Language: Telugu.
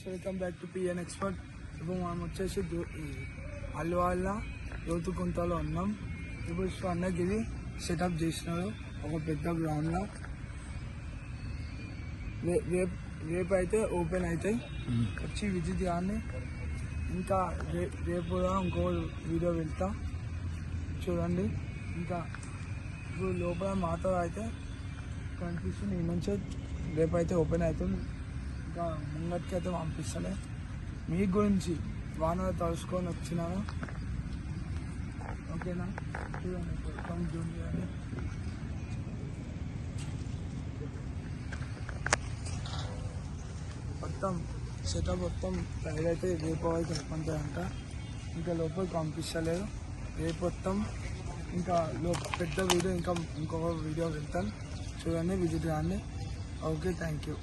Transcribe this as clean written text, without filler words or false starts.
Welcome back to PN expert. ఇప్పుడు మనం వచ్చేసి అల్వాళ్ళ యోతుకుంటలో ఉన్నాం. ఇప్పుడు అన్నకి ఇది సెటప్ చేసినారు ఒక పెద్ద గ్రౌండ్లో. రేపు అయితే ఓపెన్ అవుతాయి, వచ్చి విజిట్ కానీ. ఇంకా రేపు కూడా ఇంకో వీడియో వెళ్తా చూడండి. ఇంకా ఇప్పుడు లోపల మాతో అయితే కనిపిస్తుంది, ఈ నుంచి రేపు అయితే ఓపెన్ అవుతుంది. ఇంకా ముంగటికి అయితే పంపిస్తలే. మీ గురించి వానలు తలుసుకొని వచ్చినాను, ఓకేనా? చూడండి మొత్తం జూమ్ చేయండి. మొత్తం సెటప్ మొత్తం అయితే రేపు అయితే పంపుతాయంట. ఇంకా లోపలికి పంపిస్తలేదు. రేపు మొత్తం ఇంకా పెద్ద వీడియో ఇంకొక వీడియో వెళ్తాను చూడండి, విజిట్ కానీ. Okay, thank you.